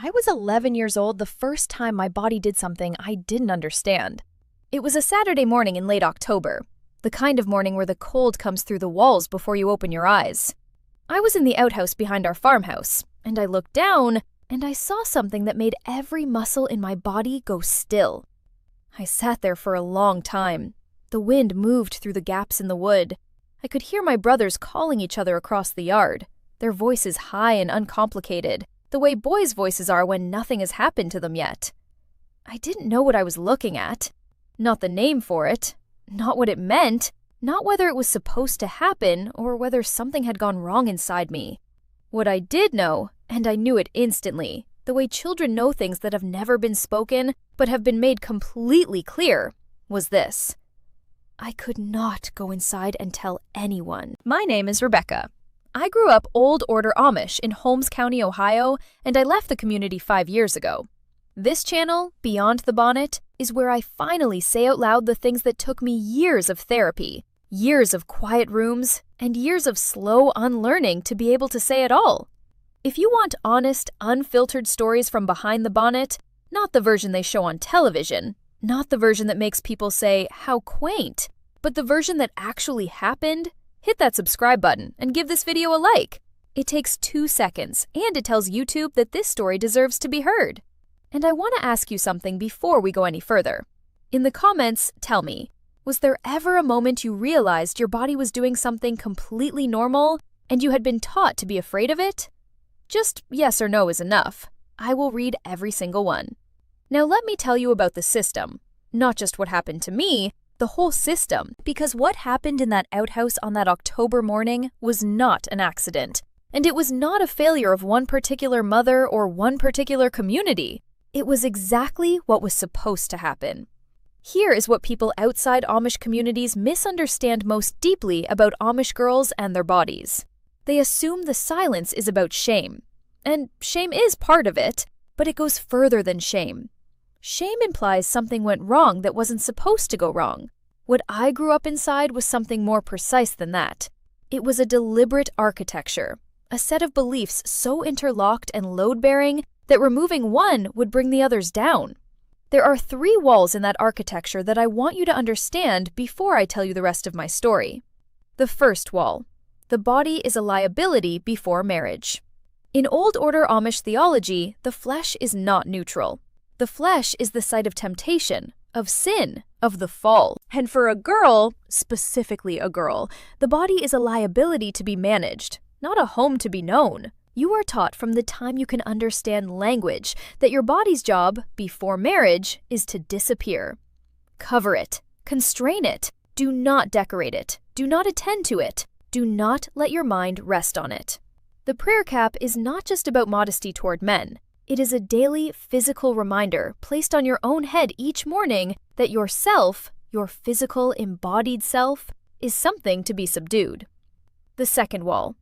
I was 11 years old the first time my body did something I didn't understand. It was a Saturday morning in late October, the kind of morning where the cold comes through the walls before you open your eyes. I was in the outhouse behind our farmhouse, and I looked down, and I saw something that made every muscle in my body go still. I sat there for a long time. The wind moved through the gaps in the wood. I could hear my brothers calling each other across the yard, their voices high and uncomplicated, the way boys' voices are when nothing has happened to them yet. I didn't know what I was looking at. Not the name for it, not what it meant, not whether it was supposed to happen or whether something had gone wrong inside me. What I did know, and I knew it instantly, the way children know things that have never been spoken but have been made completely clear, was this. I could not go inside and tell anyone. My name is Rebecca. I grew up Old Order Amish in Holmes County, Ohio, and I left the community 5 years ago. This channel, Beyond the Bonnet, is where I finally say out loud the things that took me years of therapy, years of quiet rooms, and years of slow unlearning to be able to say it all. If you want honest, unfiltered stories from behind the bonnet, not the version they show on television, not the version that makes people say, how quaint, but the version that actually happened, hit that subscribe button and give this video a like. It takes 2 seconds, and it tells YouTube that this story deserves to be heard. And I want to ask you something before we go any further. In the comments, tell me, was there ever a moment you realized your body was doing something completely normal and you had been taught to be afraid of it? Just yes or no is enough. I will read every single one. Now let me tell you about the system. Not just what happened to me, the whole system, because what happened in that outhouse on that October morning was not an accident. And it was not a failure of one particular mother or one particular community. It was exactly what was supposed to happen. Here is what people outside Amish communities misunderstand most deeply about Amish girls and their bodies. They assume the silence is about shame. And shame is part of it, but it goes further than shame. Shame implies something went wrong that wasn't supposed to go wrong. What I grew up inside was something more precise than that. It was a deliberate architecture, a set of beliefs so interlocked and load-bearing that removing one would bring the others down. There are 3 walls in that architecture that I want you to understand before I tell you the rest of my story. The first wall. The body is a liability before marriage. In Old Order Amish theology, the flesh is not neutral. The flesh is the site of temptation, of sin, of the fall. And for a girl, specifically a girl, the body is a liability to be managed, not a home to be known. You are taught from the time you can understand language that your body's job, before marriage, is to disappear. Cover it. Constrain it. Do not decorate it. Do not attend to it. Do not let your mind rest on it. The prayer cap is not just about modesty toward men. It is a daily physical reminder placed on your own head each morning that yourself, your physical embodied self, is something to be subdued. The second wall.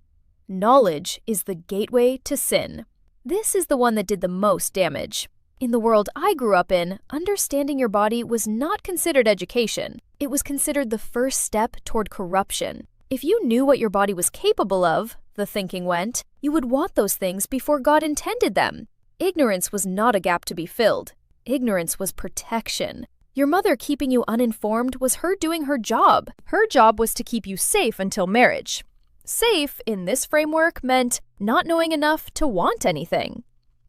Knowledge is the gateway to sin. This is the one that did the most damage. In the world I grew up in, understanding your body was not considered education. It was considered the first step toward corruption. If you knew what your body was capable of, the thinking went, you would want those things before God intended them. Ignorance was not a gap to be filled. Ignorance was protection. Your mother keeping you uninformed was her doing her job. Her job was to keep you safe until marriage. Safe, in this framework, meant not knowing enough to want anything.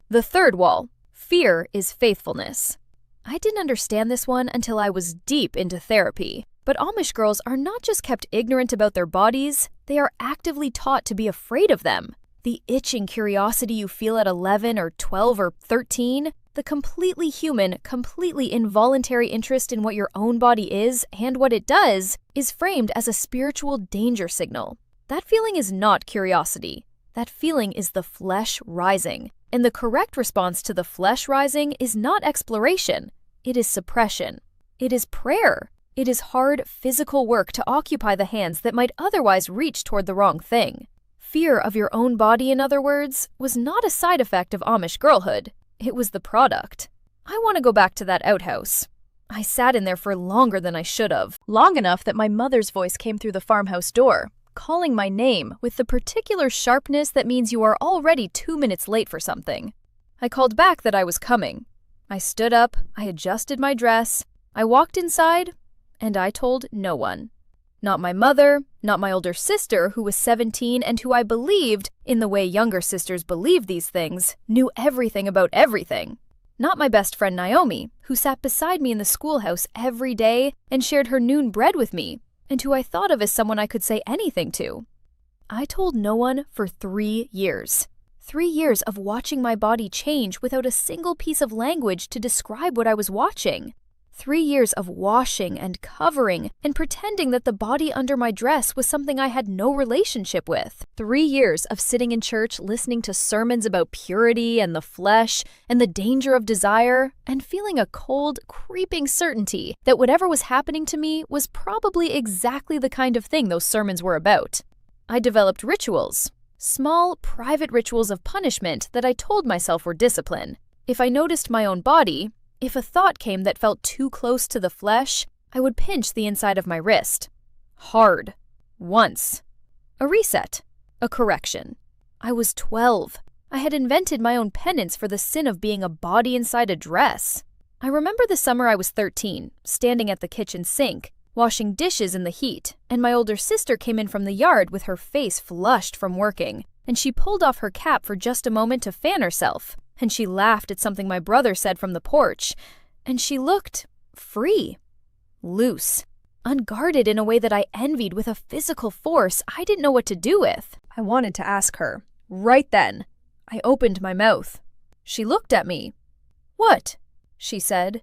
The third wall. Fear is faithfulness. I didn't understand this one until I was deep into therapy. But Amish girls are not just kept ignorant about their bodies, they are actively taught to be afraid of them. The itching curiosity you feel at 11 or 12 or 13, the completely human, completely involuntary interest in what your own body is and what it does, is framed as a spiritual danger signal. That feeling is not curiosity. That feeling is the flesh rising. And the correct response to the flesh rising is not exploration. It is suppression. It is prayer. It is hard physical work to occupy the hands that might otherwise reach toward the wrong thing. Fear of your own body, in other words, was not a side effect of Amish girlhood. It was the product. I want to go back to that outhouse. I sat in there for longer than I should have. Long enough that my mother's voice came through the farmhouse door, calling my name with the particular sharpness that means you are already 2 minutes late for something. I called back that I was coming. I stood up, I adjusted my dress, I walked inside, and I told no one. Not my mother, not my older sister, who was 17 and who I believed, in the way younger sisters believe these things, knew everything about everything. Not my best friend Naomi, who sat beside me in the schoolhouse every day and shared her noon bread with me, and who I thought of as someone I could say anything to. I told no one for 3 years. 3 years of watching my body change without a single piece of language to describe what I was watching. 3 years of washing and covering and pretending that the body under my dress was something I had no relationship with. 3 years of sitting in church listening to sermons about purity and the flesh and the danger of desire and feeling a cold, creeping certainty that whatever was happening to me was probably exactly the kind of thing those sermons were about. I developed rituals, small, private rituals of punishment that I told myself were discipline. If I noticed my own body, if a thought came that felt too close to the flesh, I would pinch the inside of my wrist. Hard. Once. A reset. A correction. I was 12. I had invented my own penance for the sin of being a body inside a dress. I remember the summer I was 13, standing at the kitchen sink, washing dishes in the heat, and my older sister came in from the yard with her face flushed from working, and she pulled off her cap for just a moment to fan herself. And she laughed at something my brother said from the porch, and she looked free, loose, unguarded in a way that I envied with a physical force I didn't know what to do with. I wanted to ask her. Right then, I opened my mouth. She looked at me. "What?" she said,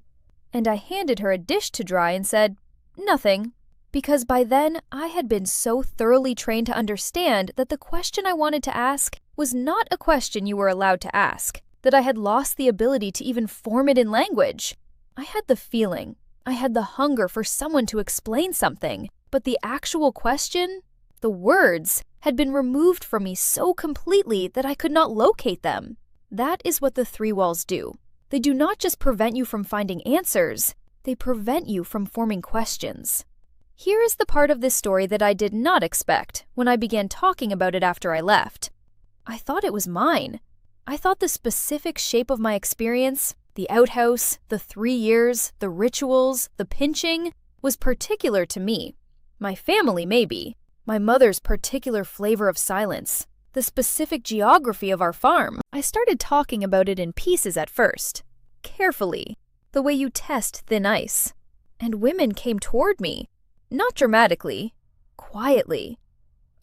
and I handed her a dish to dry and said, "Nothing," because by then I had been so thoroughly trained to understand that the question I wanted to ask was not a question you were allowed to ask, that I had lost the ability to even form it in language. I had the feeling, I had the hunger for someone to explain something, but the actual question, the words, had been removed from me so completely that I could not locate them. That is what the 3 walls do. They do not just prevent you from finding answers, they prevent you from forming questions. Here is the part of this story that I did not expect when I began talking about it after I left. I thought it was mine. I thought the specific shape of my experience, the outhouse, the 3 years, the rituals, the pinching, was particular to me. My family, maybe. My mother's particular flavor of silence. The specific geography of our farm. I started talking about it in pieces at first. Carefully. The way you test thin ice. And women came toward me. Not dramatically. Quietly.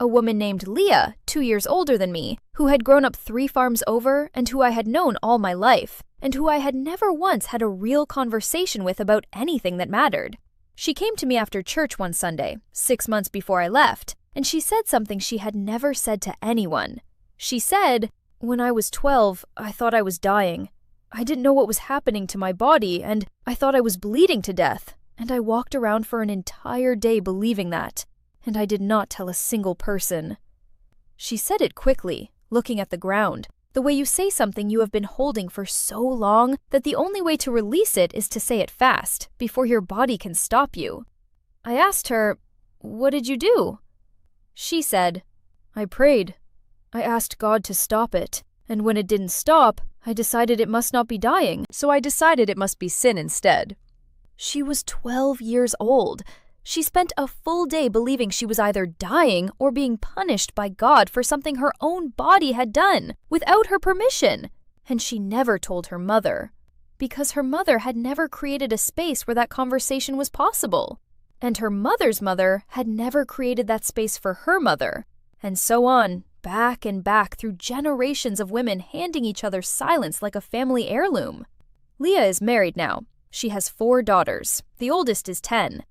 A woman named Leah, 2 years older than me, who had grown up 3 farms over and who I had known all my life, and who I had never once had a real conversation with about anything that mattered. She came to me after church one Sunday, 6 months before I left, and she said something she had never said to anyone. She said, "When I was 12, I thought I was dying. I didn't know what was happening to my body, and I thought I was bleeding to death, and I walked around for an entire day believing that. And I did not tell a single person." She said it quickly, looking at the ground, the way you say something you have been holding for so long that the only way to release it is to say it fast, before your body can stop you. I asked her, "What did you do?" She said, "I prayed. I asked God to stop it, and when it didn't stop, I decided it must not be dying, so I decided it must be sin instead." She was 12 years old. She spent a full day believing she was either dying or being punished by God for something her own body had done, without her permission. And she never told her mother, because her mother had never created a space where that conversation was possible. And her mother's mother had never created that space for her mother. And so on, back and back through generations of women handing each other silence like a family heirloom. Leah is married now. She has 4 daughters. The oldest is 10.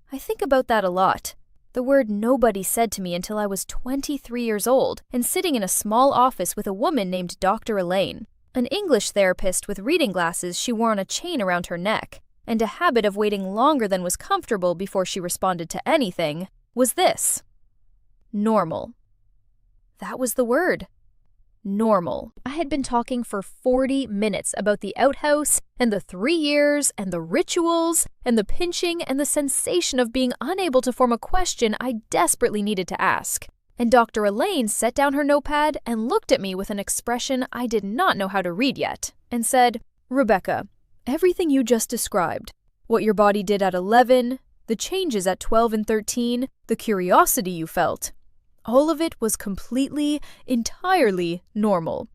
I think about that a lot. The word nobody said to me until I was 23 years old and sitting in a small office with a woman named Dr. Elaine, an English therapist with reading glasses she wore on a chain around her neck, and a habit of waiting longer than was comfortable before she responded to anything, was this: normal. That was the word. Normal. I had been talking for 40 minutes about the outhouse and the 3 years and the rituals and the pinching and the sensation of being unable to form a question I desperately needed to ask. And Dr. Elaine set down her notepad and looked at me with an expression I did not know how to read yet. and said, "Rebecca, everything you just described, what your body did at 11, the changes at 12 and 13, the curiosity you felt, all of it was completely, entirely normal.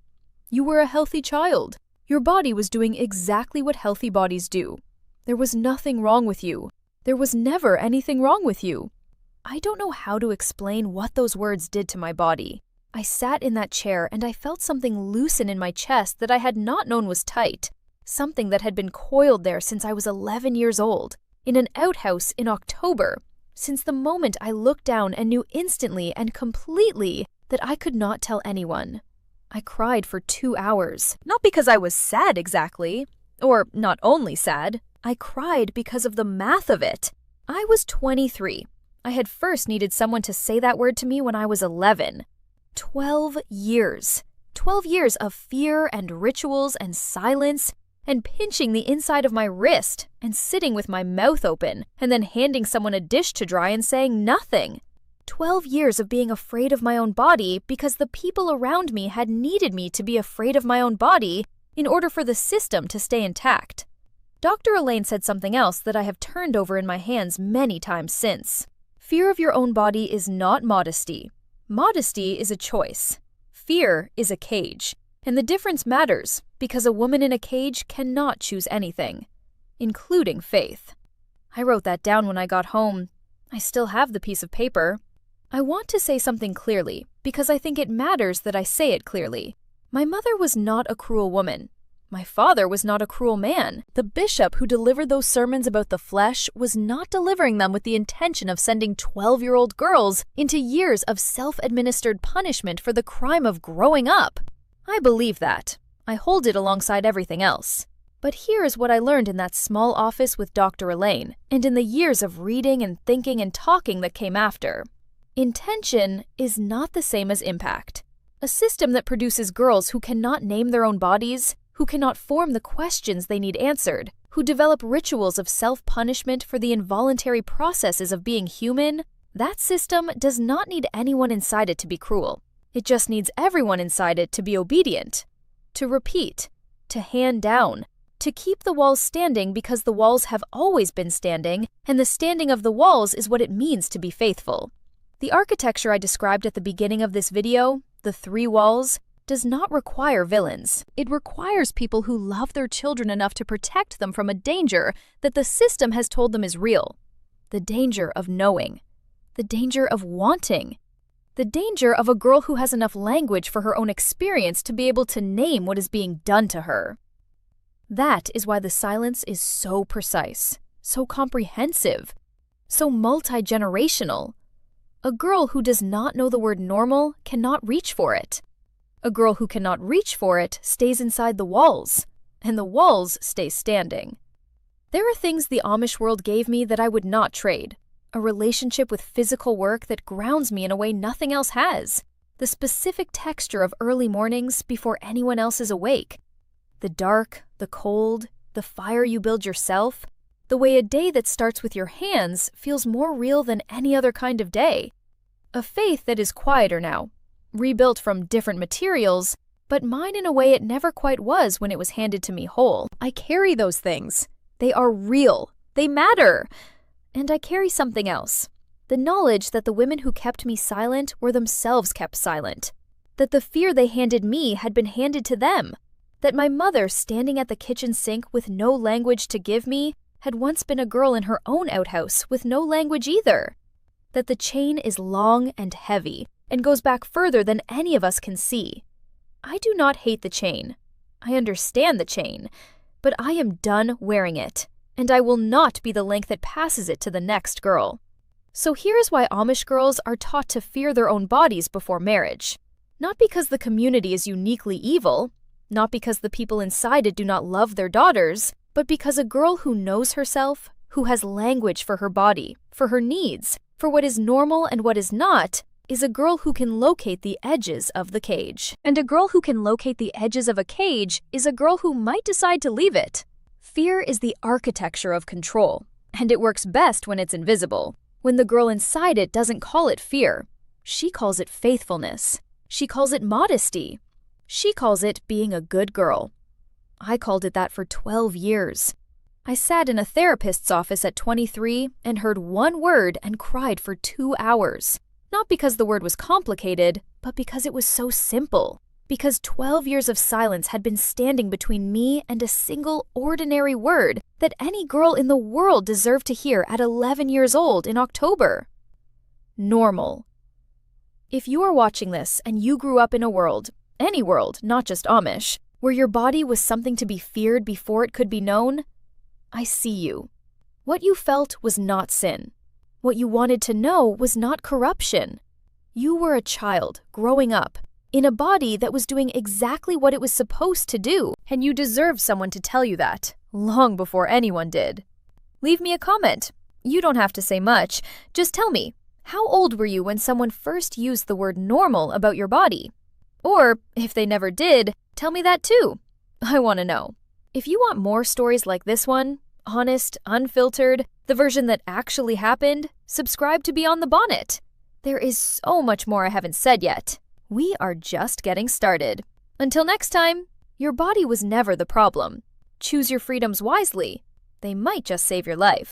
You were a healthy child. Your body was doing exactly what healthy bodies do. There was nothing wrong with you. There was never anything wrong with you." I don't know how to explain what those words did to my body. I sat in that chair and I felt something loosen in my chest that I had not known was tight, something that had been coiled there since I was 11 years old, in an outhouse in October, since the moment I looked down and knew instantly and completely that I could not tell anyone. I cried for 2 hours, not because I was sad exactly, or not only sad. I cried because of the math of it. I was 23. I had first needed someone to say that word to me when I was 11. 12 years. 12 years of fear and rituals and silence and pinching the inside of my wrist and sitting with my mouth open and then handing someone a dish to dry and saying nothing. 12 years of being afraid of my own body because the people around me had needed me to be afraid of my own body in order for the system to stay intact. Dr. Elaine said something else that I have turned over in my hands many times since. Fear of your own body is not modesty. Modesty is a choice. Fear is a cage. And the difference matters because a woman in a cage cannot choose anything, including faith. I wrote that down when I got home. I still have the piece of paper. I want to say something clearly because I think it matters that I say it clearly. My mother was not a cruel woman. My father was not a cruel man. The bishop who delivered those sermons about the flesh was not delivering them with the intention of sending 12-year-old girls into years of self-administered punishment for the crime of growing up. I believe that. I hold it alongside everything else. But here is what I learned in that small office with Dr. Elaine, and in the years of reading and thinking and talking that came after. Intention is not the same as impact. A system that produces girls who cannot name their own bodies, who cannot form the questions they need answered, who develop rituals of self-punishment for the involuntary processes of being human, that system does not need anyone inside it to be cruel. It just needs everyone inside it to be obedient, to repeat, to hand down, to keep the walls standing because the walls have always been standing, and the standing of the walls is what it means to be faithful. The architecture I described at the beginning of this video, the 3 walls, does not require villains. It requires people who love their children enough to protect them from a danger that the system has told them is real. The danger of knowing. The danger of wanting. The danger of a girl who has enough language for her own experience to be able to name what is being done to her. That is why the silence is so precise, so comprehensive, so multi-generational. A girl who does not know the word normal cannot reach for it. A girl who cannot reach for it stays inside the walls, and the walls stay standing. There are things the Amish world gave me that I would not trade. A relationship with physical work that grounds me in a way nothing else has. The specific texture of early mornings before anyone else is awake. The dark, the cold, the fire you build yourself. The way a day that starts with your hands feels more real than any other kind of day. A faith that is quieter now, rebuilt from different materials, but mine in a way it never quite was when it was handed to me whole. I carry those things. They are real. They matter. And I carry something else. The knowledge that the women who kept me silent were themselves kept silent. That the fear they handed me had been handed to them. That my mother, standing at the kitchen sink with no language to give me, had once been a girl in her own outhouse with no language either. That the chain is long and heavy and goes back further than any of us can see. I do not hate the chain. I understand the chain, but I am done wearing it, and I will not be the link that passes it to the next girl. So here is why Amish girls are taught to fear their own bodies before marriage. Not because the community is uniquely evil, not because the people inside it do not love their daughters, but because a girl who knows herself, who has language for her body, for her needs, for what is normal and what is not, is a girl who can locate the edges of the cage. And a girl who can locate the edges of a cage is a girl who might decide to leave it. Fear is the architecture of control, and it works best when it's invisible. When the girl inside it doesn't call it fear, she calls it faithfulness. She calls it modesty. She calls it being a good girl. I called it that for 12 years. I sat in a therapist's office at 23 and heard one word and cried for 2 hours. Not because the word was complicated, but because it was so simple. Because 12 years of silence had been standing between me and a single ordinary word that any girl in the world deserved to hear at 11 years old in October. Normal. If you are watching this and you grew up in a world, any world, not just Amish, where your body was something to be feared before it could be known, I see you. What you felt was not sin. What you wanted to know was not corruption. You were a child growing up in a body that was doing exactly what it was supposed to do, and you deserved someone to tell you that, long before anyone did. Leave me a comment. You don't have to say much. Just tell me, how old were you when someone first used the word normal about your body? Or, if they never did, tell me that too. I want to know. If you want more stories like this one, honest, unfiltered, the version that actually happened, subscribe to be on the Bonnet. There is so much more I haven't said yet. We are just getting started. Until next time, your body was never the problem. Choose your freedoms wisely. They might just save your life.